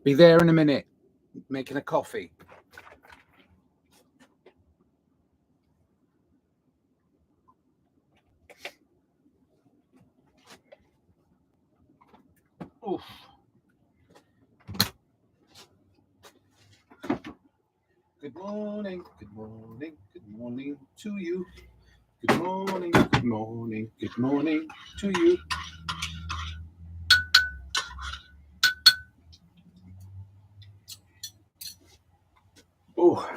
Be there in a minute, making a coffee. Oof. Good morning, good morning, good morning to you. Good morning, good morning, good morning to you. Oh,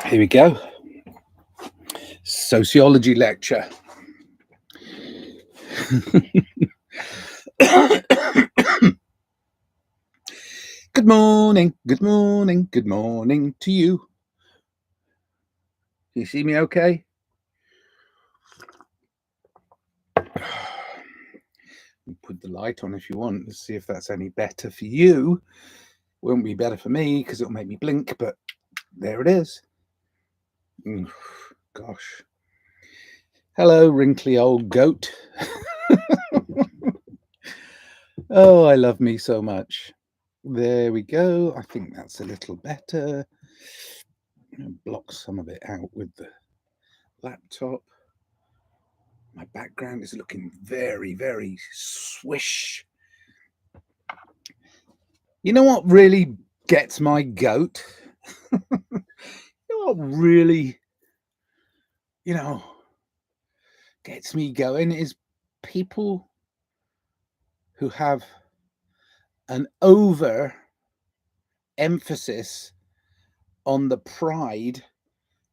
here we go. Sociology lecture. Good morning, good morning, good morning to you. You see me okay? Put the light on if you want. Let's see if that's any better for you. Won't be better for me because it'll make me blink, but there it is. Gosh. Hello, wrinkly old goat. Oh, I love me so much. There we go. I think that's a little better. Block some of it out with the laptop. My background is looking very, very swish. You know what really gets my goat? You know what really, gets me going is people who have an over emphasis on the pride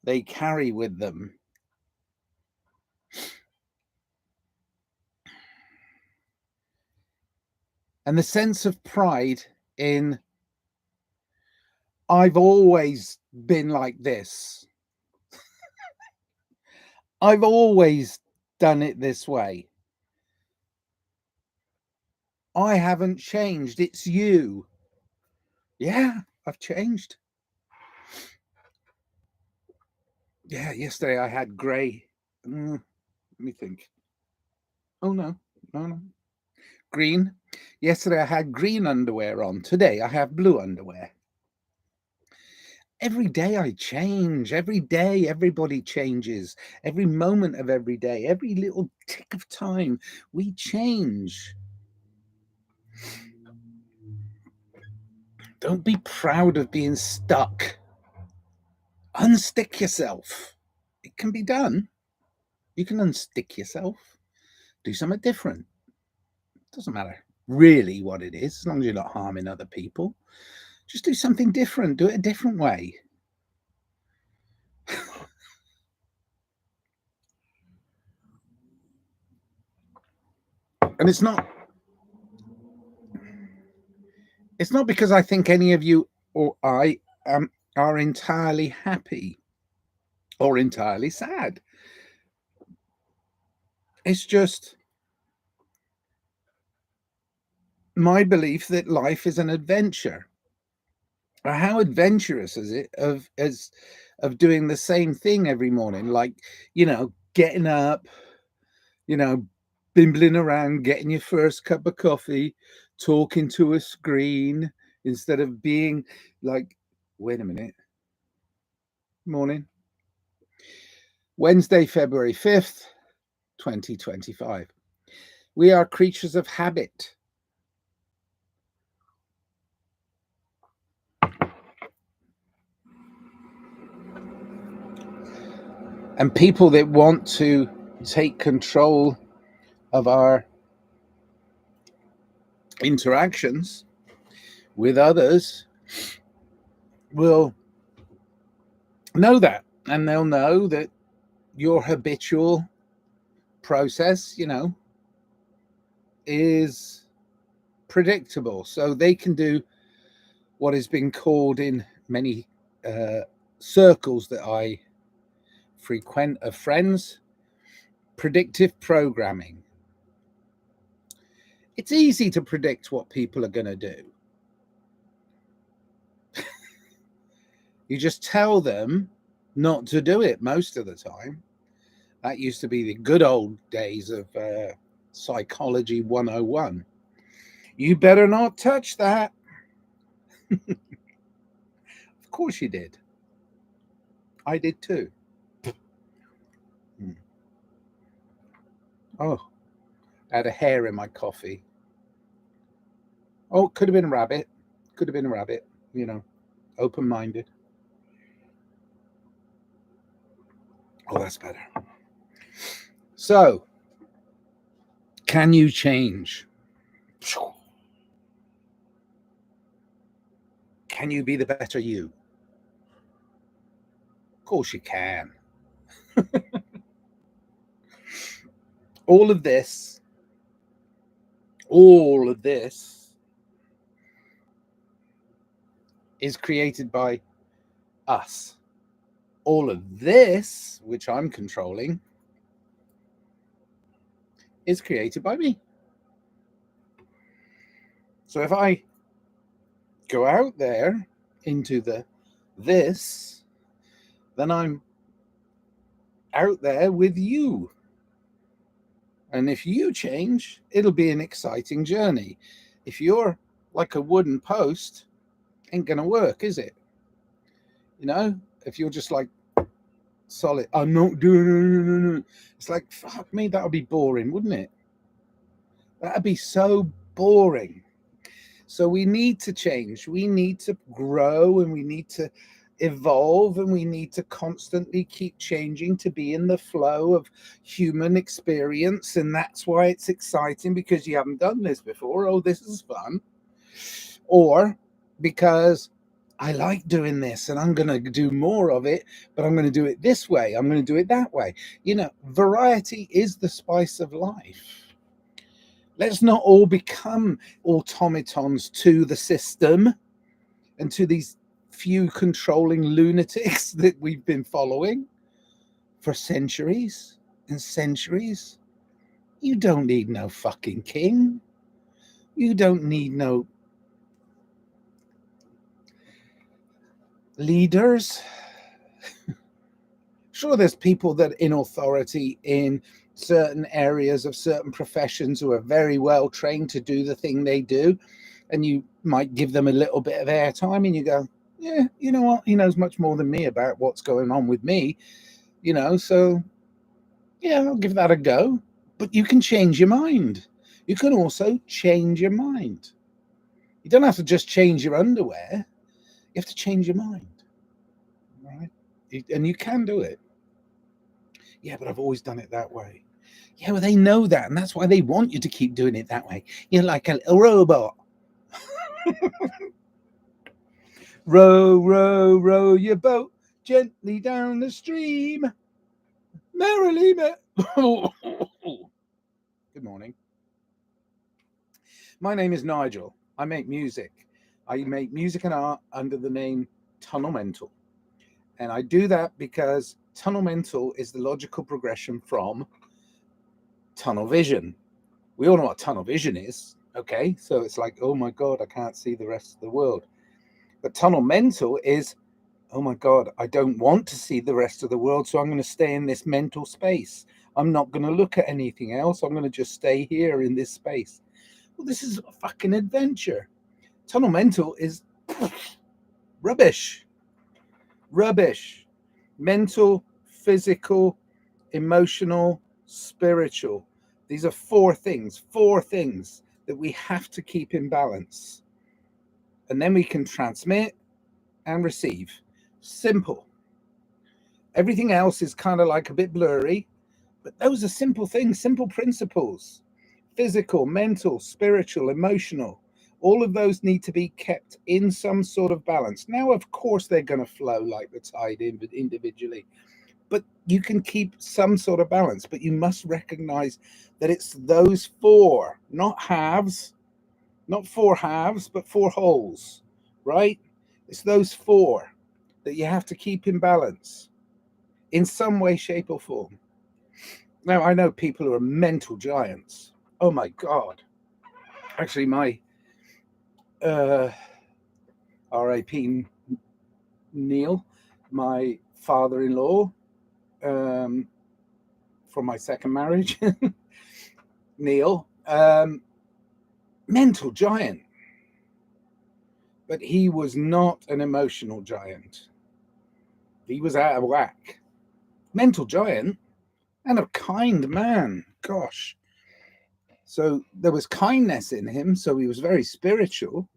they carry with them. And the sense of pride in, I've always been like this. I've always done it this way. I haven't changed. It's you. Yeah, I've changed. Yeah, yesterday I had grey. Let me think. Oh, no. Green. Yesterday I had green underwear on. Today I have blue underwear. Every day I change. Every day everybody changes. Every moment of every day, every little tick of time, we change. Don't be proud of being stuck. Unstick yourself. It can be done. You can unstick yourself. Do something different. Doesn't matter really what it is, as long as you're not harming other people. Just do something different. Do it a different way. And it's not because I think any of you or I are entirely happy or entirely sad. It's just my belief that life is an adventure. How adventurous is it of doing the same thing every morning, like, getting up, bimbling around, getting your first cup of coffee, talking to a screen instead of being like, wait a minute. Morning. Wednesday, February 5th, 2025. We are creatures of habit. And people that want to take control of our interactions with others will know that. And they'll know that your habitual process, is predictable. So they can do what has been called in many circles that I frequent of friends, predictive programming. It's easy to predict what people are going to do. You just tell them not to do it most of the time. That used to be the good old days of Psychology 101. You better not touch that. Of course you did. I did too. Oh, I had a hair in my coffee. Oh, could have been a rabbit. Could have been a rabbit, open-minded. Oh, that's better. So, can you change? Can you be the better you? Of course you can. All of this is created by us. All of this, which I'm controlling, is created by me. So if I go out there into this, then I'm out there with you. And if you change, it'll be an exciting journey. If you're like a wooden post, ain't gonna work, is it? If you're just like solid, I'm not doing it. It's like, fuck me, that would be boring, wouldn't it? That'd be so boring. So we need to change. We need to grow, and we need to evolve, and we need to constantly keep changing to be in the flow of human experience. And that's why it's exciting, because you haven't done this before. Oh, this is fun. Or because I like doing this and I'm going to do more of it, but I'm going to do it this way. I'm going to do it that way. Variety is the spice of life. Let's not all become automatons to the system and to these few controlling lunatics that we've been following for centuries and centuries. You don't need no fucking king. You don't need no leaders. Sure, there's people that in authority in certain areas of certain professions who are very well trained to do the thing they do, and you might give them a little bit of airtime and you go, yeah, you know what, he knows much more than me about what's going on with me, so yeah, I'll give that a go. But you can change your mind. You can also change your mind. You don't have to just change your underwear. You have to change your mind, right? And you can do it. Yeah, but I've always done it that way. Yeah, well, they know that, and that's why they want you to keep doing it that way. You're like a little robot. Row, row, row your boat gently down the stream. Merrily, Good morning. My name is Nigel. I make music. I make music and art under the name Tunnel Mental. And I do that because tunnel mental is the logical progression from tunnel vision. We all know what tunnel vision is, okay? So it's like, oh my God, I can't see the rest of the world. But tunnel mental is, oh my God, I don't want to see the rest of the world, so I'm going to stay in this mental space. I'm not going to look at anything else. I'm going to just stay here in this space. Well, this is a fucking adventure. Tunnel mental is rubbish. Rubbish. Mental, physical, emotional, spiritual. These are four things that we have to keep in balance. And then we can transmit and receive. Simple. Everything else is kind of like a bit blurry, but those are simple things, simple principles. Physical, mental, spiritual, emotional. All of those need to be kept in some sort of balance. Now, of course, they're going to flow like the tide individually, but you can keep some sort of balance. But you must recognize that it's those four, not halves, not four halves, but four wholes, right? It's those four that you have to keep in balance in some way, shape, or form. Now, I know people who are mental giants. Oh my God. Actually, my R.I.P. Neil, my father-in-law, from my second marriage, Neil, mental giant. But he was not an emotional giant. He was out of whack. Mental giant and a kind man. Gosh. So there was kindness in him. So he was very spiritual.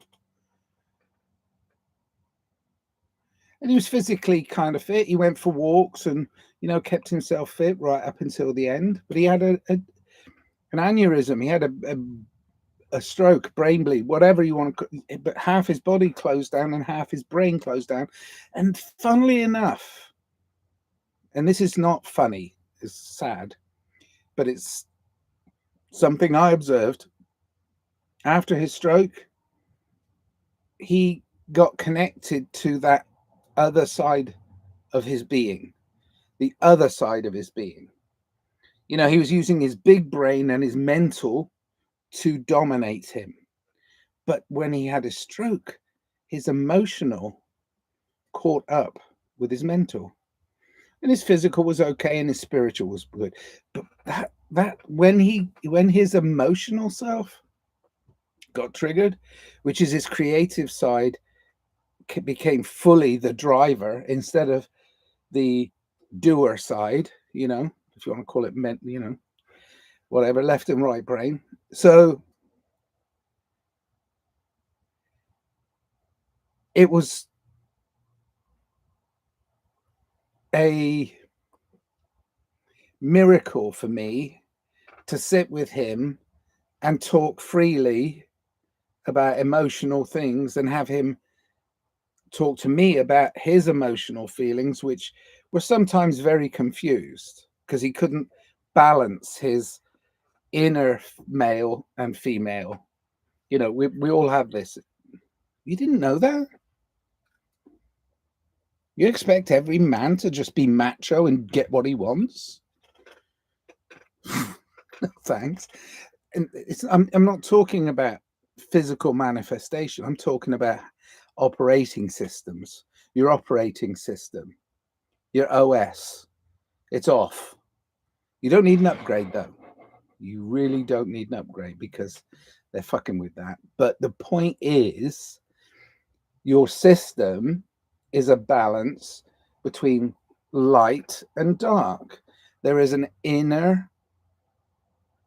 And he was physically kind of fit. He went for walks and, kept himself fit right up until the end. But he had an aneurysm. He had a stroke, brain bleed, whatever you want to, but half his body closed down and half his brain closed down. And funnily enough, and this is not funny, it's sad, but it's something I observed. After his stroke, he got connected to that other side of his being, the other side of his being. He was using his big brain and his mental to dominate him. But when he had a stroke, his emotional caught up with his mental. And his physical was okay and his spiritual was good. But that when his emotional self got triggered, which is his creative side, became fully the driver instead of the doer side, if you want to call it whatever, left and right brain. So it was a miracle for me to sit with him and talk freely about emotional things and have him talk to me about his emotional feelings, which were sometimes very confused because he couldn't balance his inner male and female. We all have this. You didn't know that? You expect every man to just be macho and get what he wants? Thanks. And I'm not talking about physical manifestation. I'm talking about operating systems. Your operating system, your OS, it's off. You don't need an upgrade though. You really don't need an upgrade because they're fucking with that. But the point is, your system is a balance between light and dark. There is an inner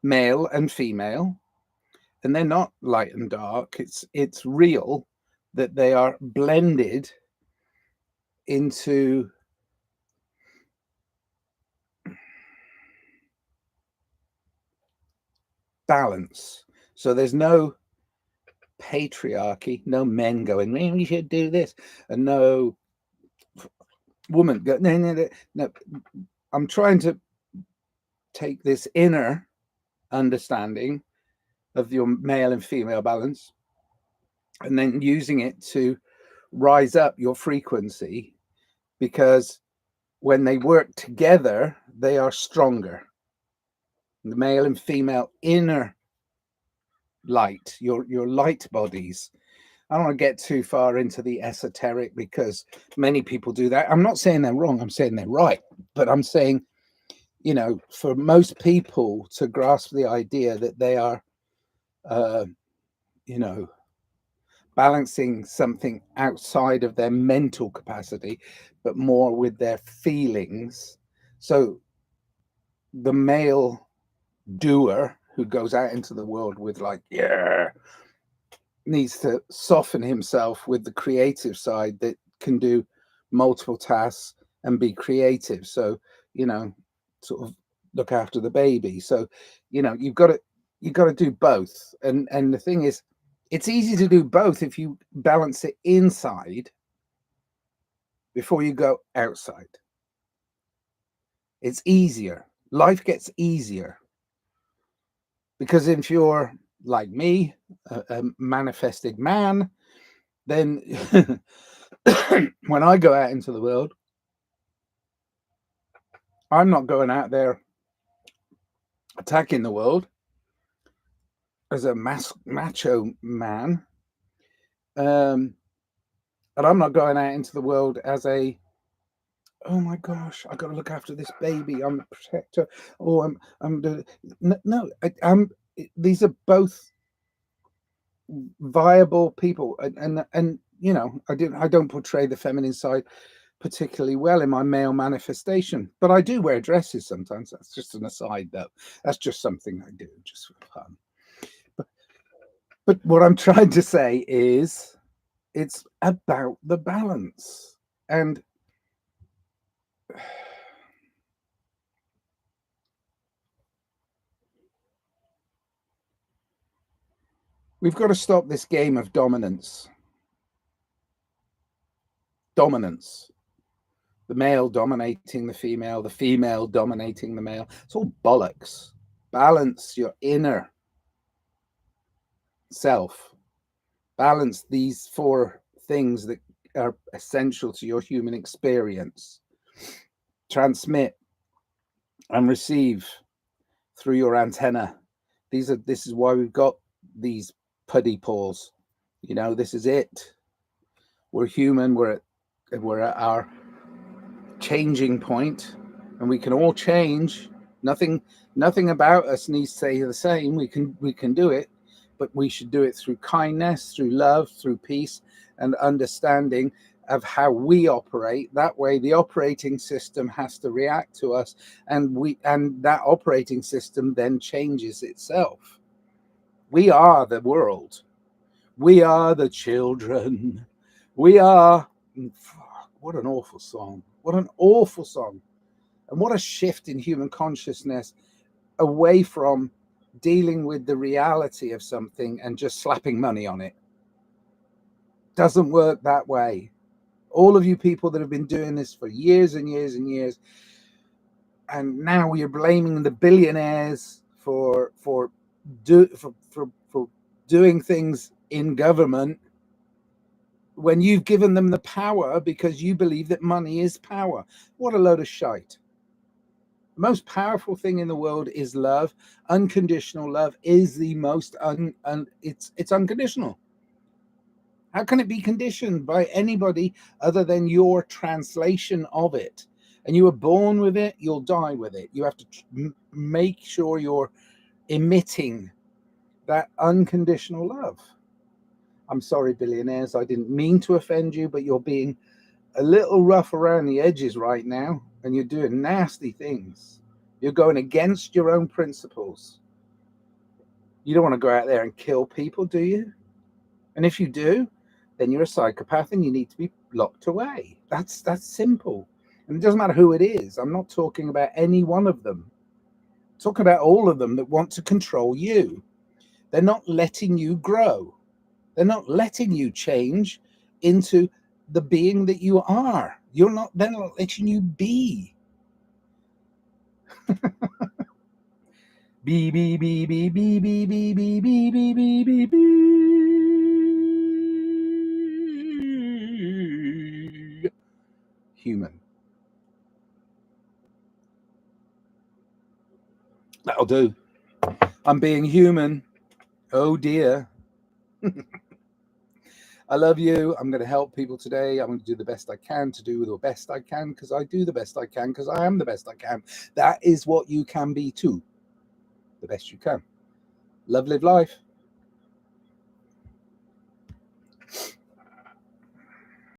male and female, and they're not light and dark. It's real that they are blended into balance. So there's no patriarchy, no men going, we should do this, and no woman go, no. I'm trying to take this inner understanding of your male and female balance and then using it to rise up your frequency, because when they work together, they are stronger. The male and female inner light, your light bodies. I don't want to get too far into the esoteric because many people do that. I'm not saying they're wrong. I'm saying they're right. But I'm saying, for most people to grasp the idea that they are, balancing something outside of their mental capacity, but more with their feelings. So the male doer who goes out into the world with needs to soften himself with the creative side that can do multiple tasks and be creative. So, sort of look after the baby. So, you've got to do both. And the thing is, it's easy to do both if you balance it inside before you go outside. It's easier. Life gets easier. Because if you're like me, a manifested man, then when I go out into the world, I'm not going out there attacking the world as a macho man. And I'm not going out into the world as a, oh my gosh, I got to look after this baby. I'm a protector. Oh, I'm these are both viable people. And you know, I don't portray the feminine side particularly well in my male manifestation, but I do wear dresses sometimes. That's just an aside, though. That's just something I do just for fun. But what I'm trying to say is it's about the balance. And we've got to stop this game of dominance. The male dominating the female dominating the male. It's all bollocks. Balance your inner self. Balance these four things that are essential to your human experience. Transmit and receive through your antenna. This is why we've got these puddy paws. You know, this is it. We're human. We're at our changing point, and we can all change. Nothing about us needs to stay the same. We can do it, but we should do it through kindness, through love, through peace, and understanding of how we operate. That way the operating system has to react to us, and that operating system then changes itself. We are the world. We are the children. We are, what an awful song. What an awful song. And what a shift in human consciousness away from dealing with the reality of something and just slapping money on it. Doesn't work that way. All of you people that have been doing this for years and years and years, and now you're blaming the billionaires for doing things in government when you've given them the power because you believe that money is power. What a load of shite. The most powerful thing in the world is love. Unconditional love is the most it's unconditional. How can it be conditioned by anybody other than your translation of it? And you were born with it, you'll die with it. You have to make sure you're emitting that unconditional love. I'm sorry, billionaires, I didn't mean to offend you, but you're being a little rough around the edges right now, and you're doing nasty things. You're going against your own principles. You don't want to go out there and kill people, do you? And if you do, then you're a psychopath and you need to be locked away. That's simple. And it doesn't matter who it is. I'm not talking about any one of them. I'm talking about all of them that want to control you. They're not letting you grow. They're not letting you change into the being that you are. They're not letting you be. Be. Human. That'll do. I'm being human. Oh dear. I love you. I'm going to help people today. I'm going to do the best I can to do the best I can because I do the best I can because I am the best I can. That is what you can be too. The best you can. Love, live life.